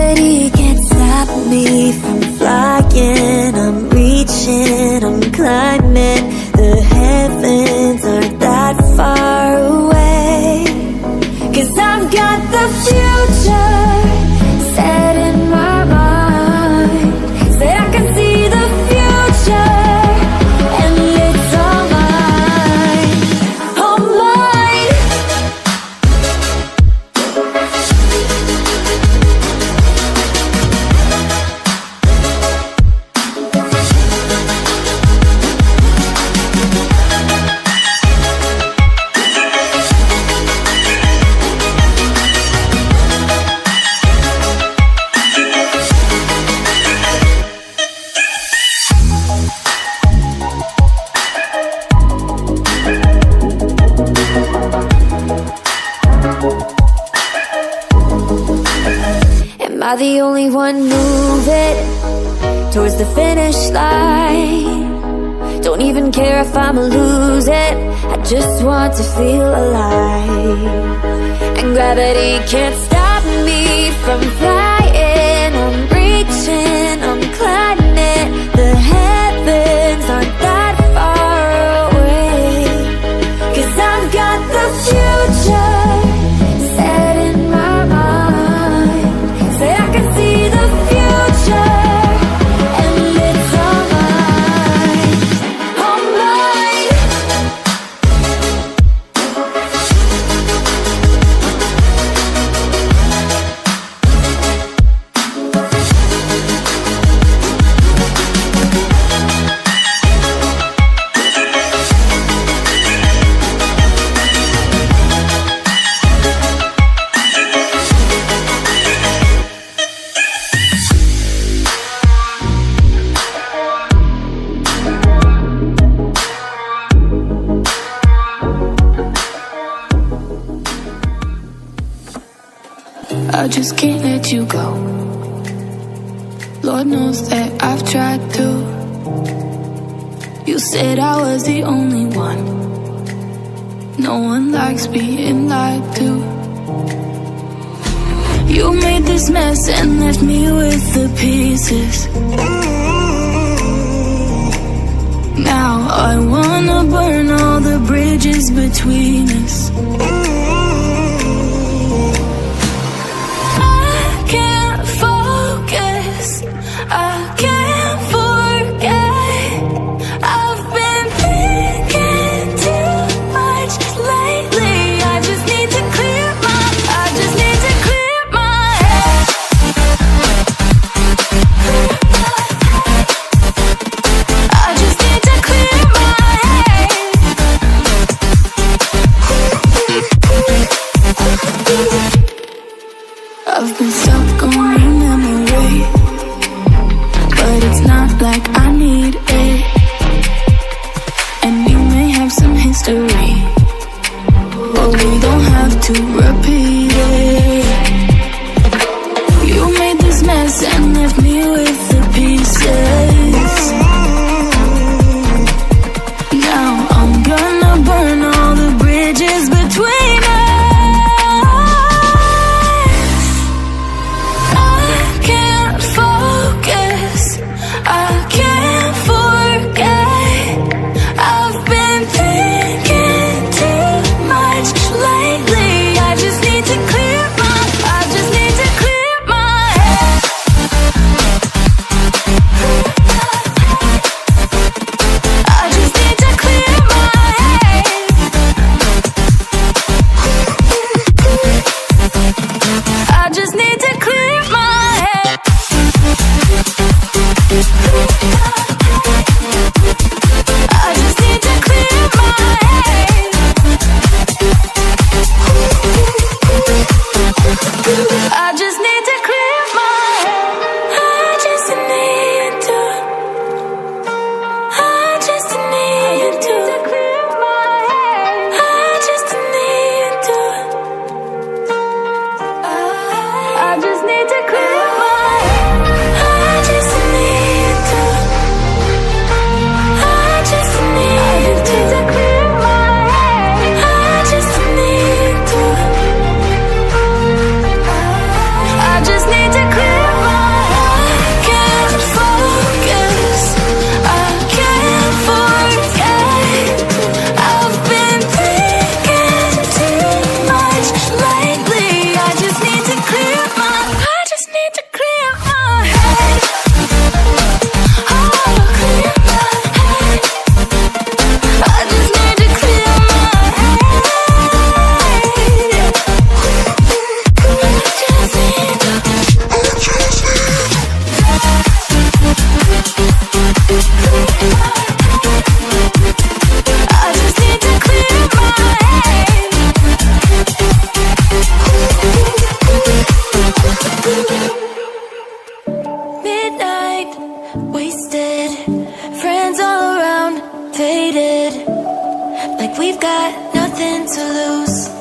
gravity can't stop me from flying. I'm reaching, I'm climbing. The heavens aren't that far away. 'Cause I've got the future set in my mind. Said I can see the future, and it's all mine, all mine. Am I the only one moving towards the finish line? Don't even care if I'ma lose it, I just want to feel alive. And gravity can't stop me from flying. I'm reaching, I'm climbing. The heavens aren't that far away. 'Cause I've got the future set in my mind. Say I can see the future, and it's all mine, all mine. I just can't let you go. Lord knows that I've tried to. You said I was the only one. No one likes being lied to. You made this mess and left me with the pieces. Now I wanna burn all the bridges between us. I can't forget. I've been thinking too much lately. I just need to clear my head. I just need to clear my head. I've been stuck on your memory, but it's not like I need it. And we may have some history, but we don't have to repeat it. You made this mess and left me with the pieces. Now I'm gonna burn all the bridges between us. I can't focus, I can't forget. I've been thinking too much lately. I faded, like we've got nothing to lose.